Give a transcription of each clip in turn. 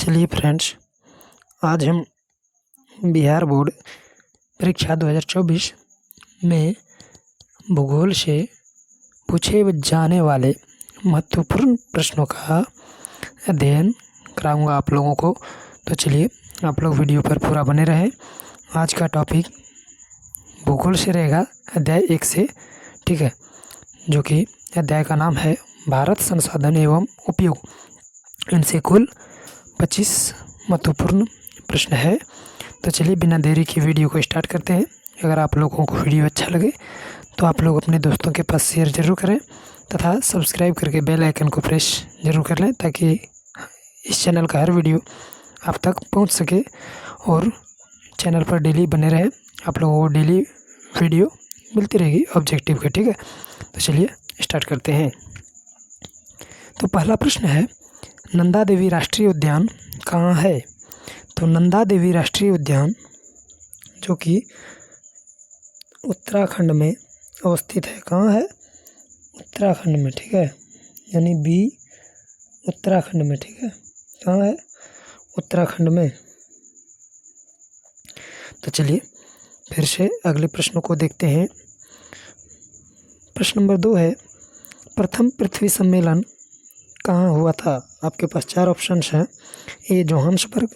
चलिए फ्रेंड्स, आज हम बिहार बोर्ड परीक्षा 2024 में भूगोल से पूछे जाने वाले महत्वपूर्ण प्रश्नों का अध्ययन कराऊंगा आप लोगों को। तो चलिए आप लोग वीडियो पर पूरा बने रहें। आज का टॉपिक भूगोल से रहेगा, अध्याय 1 से, ठीक है, जो कि अध्याय का नाम है भारत संसाधन एवं उपयोग। इनसे कुल 25 महत्वपूर्ण प्रश्न है। तो चलिए बिना देरी की वीडियो को स्टार्ट करते हैं। अगर आप लोगों को वीडियो अच्छा लगे तो आप लोग अपने दोस्तों के पास शेयर ज़रूर करें तथा सब्सक्राइब करके बेल आइकन को प्रेस ज़रूर कर लें, ताकि इस चैनल का हर वीडियो आप तक पहुंच सके और चैनल पर डेली बने रहे। आप लोगों को डेली वीडियो मिलती रहेगी ऑब्जेक्टिव के, ठीक है। तो चलिए स्टार्ट करते हैं। तो पहला प्रश्न है, नंदा देवी राष्ट्रीय उद्यान कहाँ है? तो नंदा देवी राष्ट्रीय उद्यान जो कि उत्तराखंड में अवस्थित है। कहाँ है? उत्तराखंड में, ठीक है, यानी बी उत्तराखंड में, ठीक है। कहाँ है? उत्तराखंड में। तो चलिए फिर से अगले प्रश्नों को देखते हैं। प्रश्न नंबर 2 है, प्रथम पृथ्वी सम्मेलन कहाँ हुआ था? आपके पास 4 ऑप्शंस हैं। A Johannesburg,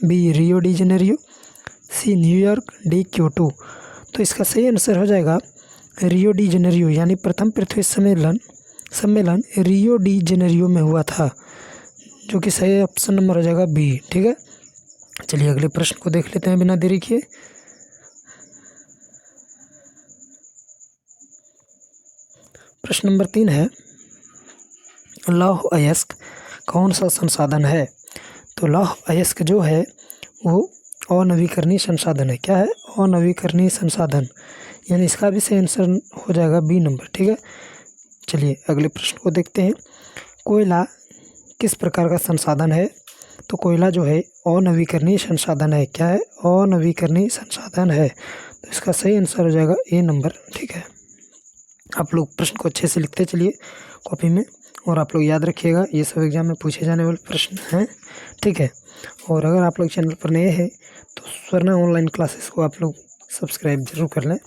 B Rio de Janeiro, C New York, D Kyoto. तो इसका सही आंसर हो जाएगा रियो डी जेनेरियो, यानी प्रथम पृथ्वी सम्मेलन रियो डी जेनेरियो में हुआ था, जो कि सही ऑप्शन नंबर हो जाएगा बी, ठीक है। चलिए अगले प्रश्न को देख लेते हैं बिना देरी किए। प्रश्न नंबर 3 है, लौह अयस्क कौन सा संसाधन है? तो लौह अयस्क जो है वो अनवीकरणीय संसाधन है। क्या है? अनवीकरणीय संसाधन, यानी इसका भी सही आंसर हो जाएगा बी नंबर, ठीक है। चलिए अगले प्रश्न को देखते हैं। कोयला किस प्रकार का संसाधन है? तो कोयला जो है अनवीकरणीय संसाधन है। क्या है? अनवीकरणीय संसाधन है। तो इसका सही आंसर हो जाएगा ए नंबर, ठीक है। आप लोग प्रश्न को अच्छे से लिखते चलिए कॉपी में, और आप लोग याद रखिएगा ये सब एग्जाम में पूछे जाने वाले प्रश्न हैं, ठीक है। और अगर आप लोग चैनल पर नए हैं तो स्वर्णा ऑनलाइन क्लासेस को आप लोग सब्सक्राइब जरूर कर लें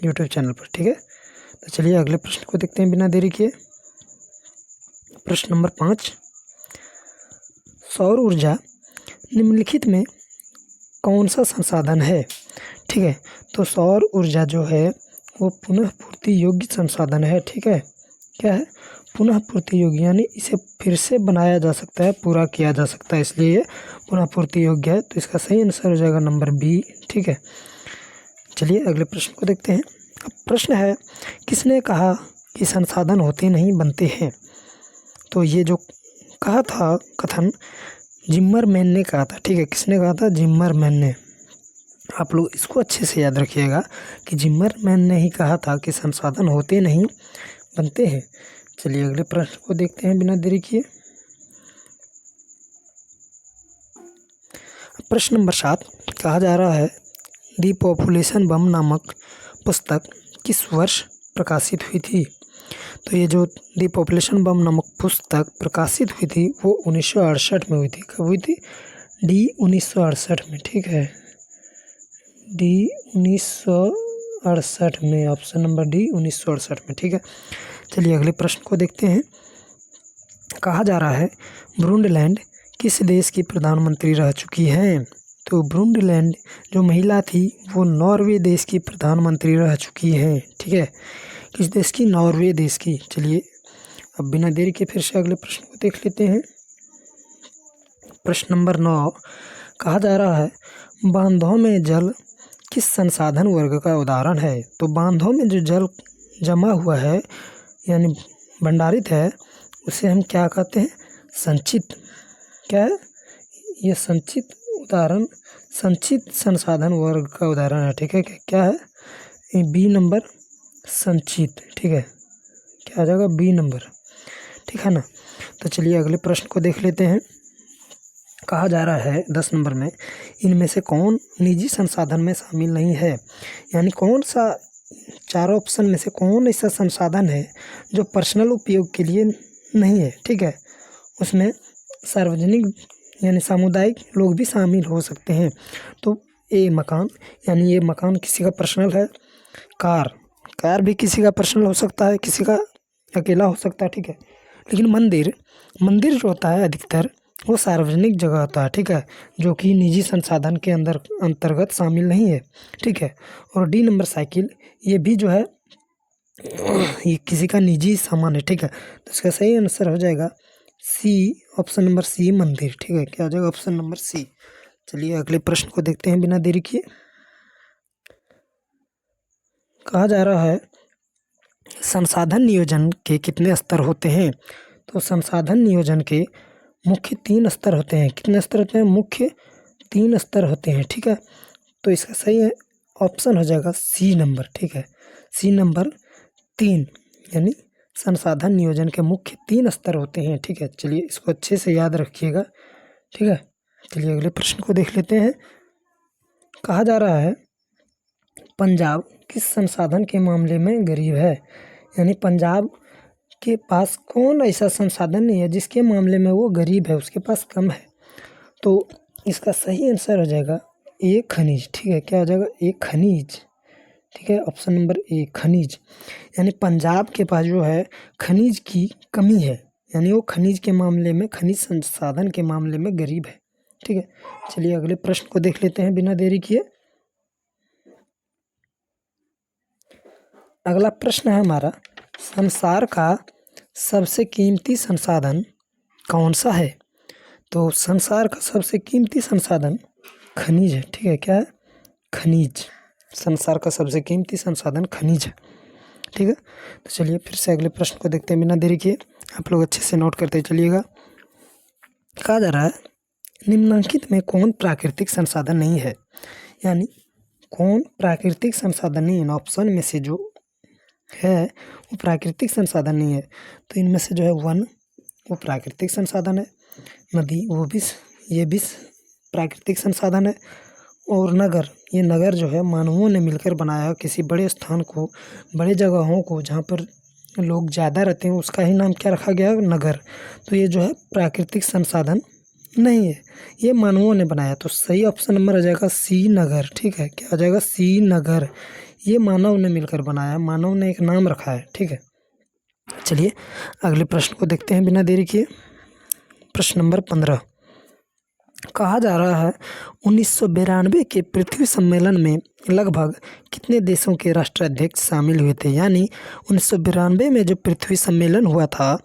यूट्यूब चैनल पर, ठीक है। तो चलिए अगले प्रश्न को देखते हैं बिना देरी किए। प्रश्न नंबर 5, सौर ऊर्जा निम्नलिखित में कौन सा संसाधन है? ठीक है, तो सौर ऊर्जा जो है वो पुनः पूर्ति योग्य संसाधन है, ठीक है। क्या है? पुनः पूर्ति योग्य, यानी इसे फिर से बनाया जा सकता है, पूरा किया जा सकता है, इसलिए ये पुनः पूर्ति योग्य है। तो इसका सही आंसर हो जाएगा नंबर बी, ठीक है। चलिए अगले प्रश्न को देखते हैं। अब प्रश्न है, किसने कहा कि संसाधन होते नहीं बनते हैं? तो ये जो कहा था कथन जिम्मरमैन ने कहा था, ठीक है। किसने कहा था? जिम्मरमैन ने। आप लोग इसको अच्छे से याद रखिएगा कि जिम्मरमैन ने ही कहा था कि संसाधन होते नहीं बनते हैं। चलिए अगले प्रश्न को देखते हैं बिना देरी किए। प्रश्न नंबर 7 कहा जा रहा है, दी पॉपुलेशन बम नामक पुस्तक किस वर्ष प्रकाशित हुई थी? तो ये जो दी पॉपुलेशन बम नामक पुस्तक प्रकाशित हुई थी वो 1968 में हुई थी। कब हुई थी? डी 1968 में, ठीक है। डी 1968 में, ऑप्शन नंबर डी 1968 में, ठीक है। चलिए अगले प्रश्न को देखते हैं। कहा जा रहा है, ब्रूंडलैंड किस देश की प्रधानमंत्री रह चुकी हैं? तो ब्रूंडलैंड जो महिला थी वो नॉर्वे देश की प्रधानमंत्री रह चुकी हैं, ठीक है। किस देश की? नॉर्वे देश की। चलिए अब बिना देरी के फिर से अगले प्रश्न को देख लेते हैं। प्रश्न नंबर 9 कहा जा रहा है, बांधों में जल किस संसाधन वर्ग का उदाहरण है? तो बांधों में जो जल जमा हुआ है यानी भंडारित है, उसे हम क्या कहते हैं? संचित। क्या है? ये संचित संसाधन वर्ग का उदाहरण है, ठीक है। क्या है? बी नंबर, संचित, ठीक है। क्या आ जाएगा? बी नंबर, ठीक है ना। तो चलिए अगले प्रश्न को देख लेते हैं। कहा जा रहा है 10 नंबर में, इनमें से कौन निजी संसाधन में शामिल नहीं है? यानी कौन सा, चारों ऑप्शन में से कौन ऐसा संसाधन है जो पर्सनल उपयोग के लिए नहीं है, ठीक है। उसमें सार्वजनिक यानी सामुदायिक लोग भी शामिल हो सकते हैं। तो ए मकान, यानी ये मकान किसी का पर्सनल है। कार भी किसी का पर्सनल हो सकता है, किसी का अकेला हो सकता है, ठीक है। लेकिन मंदिर जो होता है अधिकतर वो सार्वजनिक जगह होता है, ठीक है, जो कि निजी संसाधन के अंतर्गत शामिल नहीं है, ठीक है। और डी नंबर साइकिल, ये भी जो है ये किसी का निजी सामान है, ठीक है। तो इसका सही आंसर हो जाएगा सी, ऑप्शन नंबर सी मंदिर, ठीक है। क्या हो जाएगा? Option number C. चलिए अगले प्रश्न को देखते हैं बिना देरी किए। कहा जा रहा है संसाधन नियोजन के कितने स्तर होते हैं? तो संसाधन नियोजन के मुख्य 3 स्तर होते हैं। कितने स्तर होते हैं? मुख्य 3 स्तर होते हैं, ठीक है। तो इसका सही है ऑप्शन हो जाएगा सी नंबर, ठीक है। सी नंबर 3, यानी संसाधन नियोजन के मुख्य 3 स्तर होते हैं, ठीक है। चलिए इसको अच्छे से याद रखिएगा, ठीक है। चलिए अगले प्रश्न को देख लेते हैं। कहा जा रहा है पंजाब किस संसाधन के मामले में गरीब है? यानी पंजाब के पास कौन ऐसा संसाधन नहीं है जिसके मामले में वो गरीब है, उसके पास कम है। तो इसका सही आंसर हो जाएगा ए खनिज, ठीक है। क्या हो जाएगा? ए खनिज, ठीक है। ऑप्शन नंबर ए खनिज, यानी पंजाब के पास जो है खनिज की कमी है, यानी वो खनिज के मामले में, खनिज संसाधन के मामले में गरीब है, ठीक है। चलिए अगले प्रश्न को देख लेते हैं बिना देरी किए। अगला प्रश्न है हमारा, संसार का सबसे कीमती संसाधन कौन सा है? तो संसार का सबसे कीमती संसाधन खनिज है, ठीक है। क्या है? खनिज। संसार का सबसे कीमती संसाधन खनिज है, ठीक है। तो चलिए फिर से अगले प्रश्न को देखते हैं बिना देरी किए। आप लोग अच्छे से नोट करते चलिएगा। कहा जा रहा है निम्नलिखित में कौन प्राकृतिक संसाधन नहीं है? यानी कौन प्राकृतिक संसाधन नहीं है? ऑप्शन में से जो है वो प्राकृतिक संसाधन नहीं है। तो इनमें से जो है वन, वो प्राकृतिक संसाधन है। नदी, वो भी, ये भी प्राकृतिक संसाधन है। और नगर, ये नगर जो है मानवों ने मिलकर बनाया, किसी बड़े स्थान को, बड़े जगहों को जहाँ पर लोग ज़्यादा रहते हैं उसका ही नाम क्या रखा गया? नगर। तो ये जो है प्राकृतिक संसाधन नहीं है, ये मानवों ने बनाया। तो सही ऑप्शन नंबर हो जाएगा सी नगर, ठीक है। क्या हो जाएगा? सी नगर। ये मानव ने मिलकर बनाया, मानव ने एक नाम रखा है, ठीक है। चलिए अगले प्रश्न को देखते हैं बिना देरी किए। प्रश्न नंबर 15। कहा जा रहा है 1992 के पृथ्वी सम्मेलन में लगभग कितने देशों के राष्ट्राध्यक्ष शामिल हुए थे? यानी 1992 में जो पृथ्वी सम्मेलन हुआ था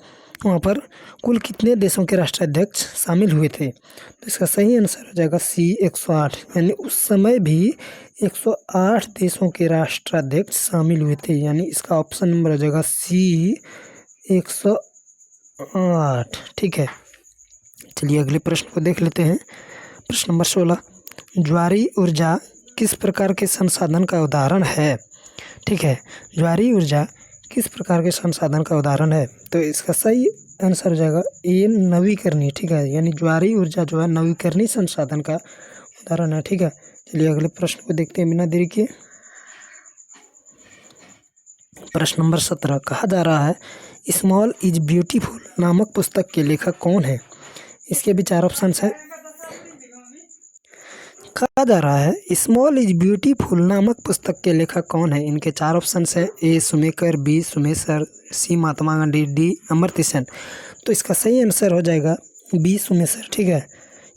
वहाँ पर कुल कितने देशों के राष्ट्राध्यक्ष शामिल हुए थे? तो इसका सही आंसर हो जाएगा सी 108, यानी उस समय भी 108 देशों के राष्ट्राध्यक्ष शामिल हुए थे, यानी इसका ऑप्शन नंबर हो जाएगा सी 108, ठीक है। चलिए अगले प्रश्न को देख लेते हैं। प्रश्न नंबर 16। ज्वारीय ऊर्जा किस प्रकार के संसाधन का उदाहरण है? ठीक है, ज्वारीय ऊर्जा किस प्रकार के संसाधन का उदाहरण है? तो इसका सही आंसर हो जाएगा ए नवीकरणीय, ठीक है। यानी ज्वारीय ऊर्जा जो है नवीकरणीय संसाधन का उदाहरण है, ठीक है। चलिए अगले प्रश्न को देखते हैं बिना देरी के। प्रश्न नंबर 17। कहा जा रहा है स्मॉल इज ब्यूटीफुल नामक पुस्तक के लेखक कौन है? इसके भी 4 ऑप्शन हैं। कहा जा रहा है स्मॉल इज ब्यूटीफुल नामक पुस्तक के लेखक कौन है? इनके 4 ऑप्शन है। ए सुमेकर, बी सुमेसर, सी महात्मा गांधी, डी अमर्त्य सेन। तो इसका सही आंसर हो जाएगा बी सुमेसर, ठीक है।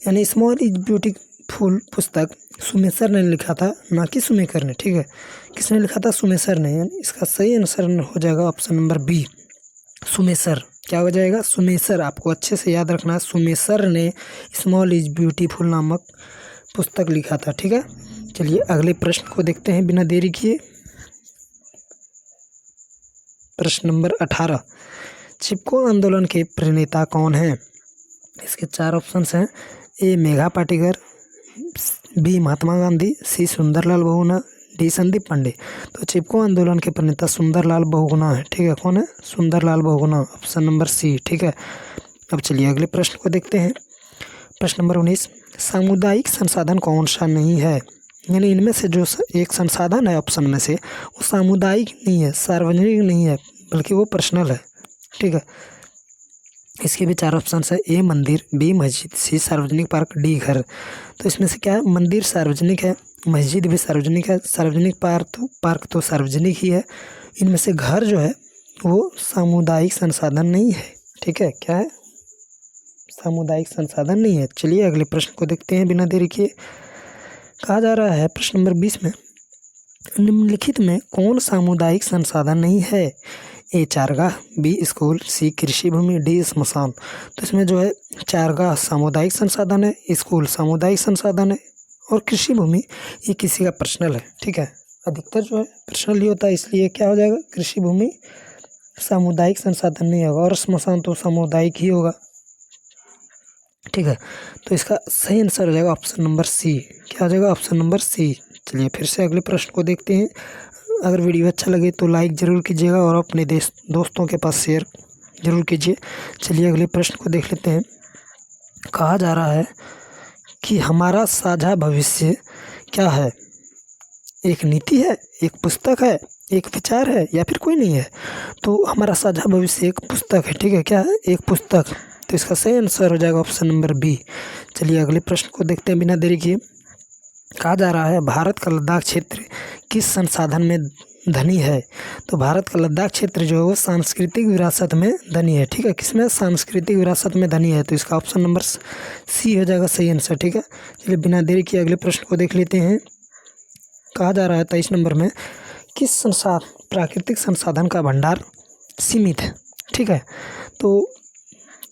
यानी स्मॉल इज ब्यूटीफुल पुस्तक सुमेसर ने लिखा था, ना कि सुमेकर ने, ठीक है। किसने लिखा था? सुमेसर ने। यानी इसका सही आंसर हो जाएगा ऑप्शन नंबर बी सुमेसर। क्या हो जाएगा? सुमेसर। आपको अच्छे से याद रखना है, सुमेसर ने स्मॉल इज ब्यूटीफुल नामक पुस्तक लिखा था, ठीक है। चलिए अगले प्रश्न को देखते हैं बिना देरी किए। प्रश्न नंबर 18। चिपको आंदोलन के प्रणेता कौन हैं? इसके 4 ऑप्शंस हैं। ए मेघा पाटेकर, बी महात्मा गांधी, सी सुंदरलाल बहुगुणा, डी संदीप पांडे। तो चिपको आंदोलन के प्रणेता सुंदरलाल बहुगुणा है, ठीक है। कौन है? Sunderlal Bahuguna, option number C, ठीक है। अब चलिए अगले प्रश्न को देखते हैं। प्रश्न नंबर 19। सामुदायिक संसाधन कौन सा नहीं है? यानी इनमें से जो एक संसाधन है ऑप्शन में से वो सामुदायिक नहीं है, सार्वजनिक नहीं है, बल्कि वो पर्सनल है, ठीक है। इसके भी 4 ऑप्शन है। ए मंदिर, बी मस्जिद, सी सार्वजनिक पार्क, डी घर। तो इसमें से क्या है, मंदिर सार्वजनिक है, मस्जिद भी सार्वजनिक है, सार्वजनिक पार्क तो सार्वजनिक ही है। इनमें से घर जो है वो सामुदायिक संसाधन नहीं है। ठीक है, क्या है, सामुदायिक संसाधन नहीं है। चलिए अगले प्रश्न को देखते हैं बिना देरी किए। कहा जा रहा है प्रश्न नंबर 20 में, निम्नलिखित में कौन सामुदायिक संसाधन नहीं है? ए चारगाह, बी स्कूल, सी कृषि भूमि, डी स्मशान। तो इसमें जो है चारगाह सामुदायिक संसाधन है, स्कूल सामुदायिक संसाधन है और कृषि भूमि ये किसी का पर्सनल है। ठीक है, अधिकतर जो है पर्सनल ही होता है, इसलिए क्या हो जाएगा, कृषि भूमि सामुदायिक संसाधन नहीं होगा और स्मशान तो सामुदायिक ही होगा। ठीक है, तो इसका सही आंसर हो जाएगा ऑप्शन नंबर सी। क्या हो जाएगा, ऑप्शन नंबर सी। चलिए फिर से अगले प्रश्न को देखते हैं। अगर वीडियो अच्छा लगे तो लाइक ज़रूर कीजिएगा और अपने दोस्तों के पास शेयर ज़रूर कीजिए। चलिए अगले प्रश्न को देख लेते हैं। कहा जा रहा है कि हमारा साझा भविष्य क्या है? एक नीति है, एक पुस्तक है, एक विचार है या फिर कोई नहीं है? तो हमारा साझा भविष्य एक पुस्तक है। ठीक है, क्या है, एक पुस्तक। तो इसका सही आंसर हो जाएगा ऑप्शन नंबर बी। चलिए अगले प्रश्न को देखते हैं बिना देरी किए। कहा जा रहा है भारत का लद्दाख क्षेत्र किस संसाधन में धनी है? तो भारत का लद्दाख क्षेत्र जो है वो सांस्कृतिक विरासत में धनी है। ठीक है, किसमें, सांस्कृतिक विरासत में धनी है। तो इसका ऑप्शन नंबर सी हो जाएगा सही आंसर। ठीक है, चलिए बिना देरी किए अगले प्रश्न को देख लेते हैं। कहा जा रहा है 23 नंबर में, किस प्राकृतिक संसाधन का भंडार सीमित है? ठीक है, तो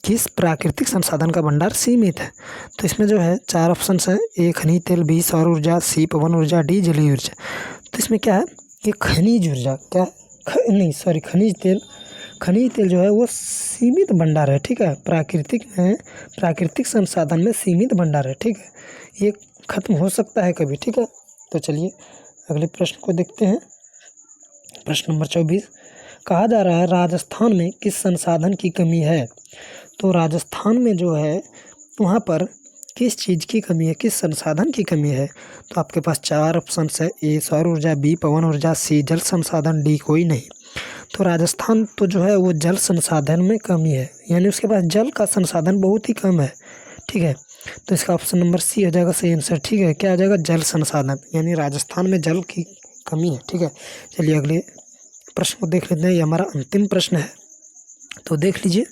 किस प्राकृतिक संसाधन का भंडार सीमित है? तो इसमें जो है 4 ऑप्शन हैं। ए खनिज तेल, बी सौर ऊर्जा, सी पवन ऊर्जा, डी जलीय ऊर्जा। तो इसमें क्या है, ये खनिज ऊर्जा, क्या खनिज तेल जो है वो सीमित भंडार है। ठीक है, प्राकृतिक संसाधन में सीमित भंडार है। ठीक है, ये खत्म हो सकता है कभी। ठीक है, तो चलिए अगले प्रश्न को देखते हैं। प्रश्न नंबर 24। कहा जा रहा है राजस्थान में किस संसाधन की कमी है? तो राजस्थान में जो है वहाँ पर किस चीज़ की कमी है, किस संसाधन की कमी है? तो आपके पास 4 ऑप्शन है। ए सौर ऊर्जा, बी पवन ऊर्जा, सी जल संसाधन, डी कोई नहीं। तो राजस्थान तो जो है वो जल संसाधन में कमी है, यानी उसके पास जल का संसाधन बहुत ही कम है। ठीक है, तो इसका ऑप्शन नंबर सी हो जाएगा सही आंसर। ठीक है, क्या आ जाएगा, जल संसाधन, यानी राजस्थान में जल की कमी है। ठीक है, चलिए अगले प्रश्न को देख लेते हैं। ये हमारा अंतिम प्रश्न है, तो देख लीजिए।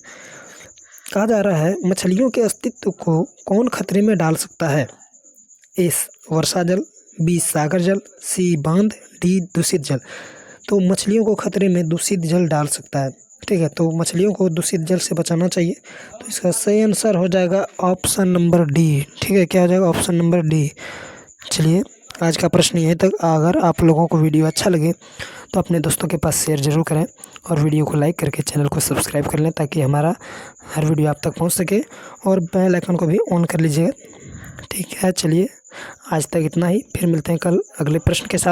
कहा जा रहा है मछलियों के अस्तित्व को कौन खतरे में डाल सकता है? ए वर्षा जल, बी सागर जल, सी बांध, डी दूषित जल। तो मछलियों को खतरे में दूषित जल डाल सकता है। ठीक है, तो मछलियों को दूषित जल से बचाना चाहिए। तो इसका सही आंसर हो जाएगा ऑप्शन नंबर डी। ठीक है, क्या हो जाएगा, ऑप्शन नंबर डी। चलिए आज का प्रश्न यहीं तक। अगर आप लोगों को वीडियो अच्छा लगे तो अपने दोस्तों के पास शेयर ज़रूर करें और वीडियो को लाइक करके चैनल को सब्सक्राइब कर लें, ताकि हमारा हर वीडियो आप तक पहुंच सके, और बेल आइकन को भी ऑन कर लीजिएगा। ठीक है, चलिए आज तक इतना ही। फिर मिलते हैं कल अगले प्रश्न के साथ।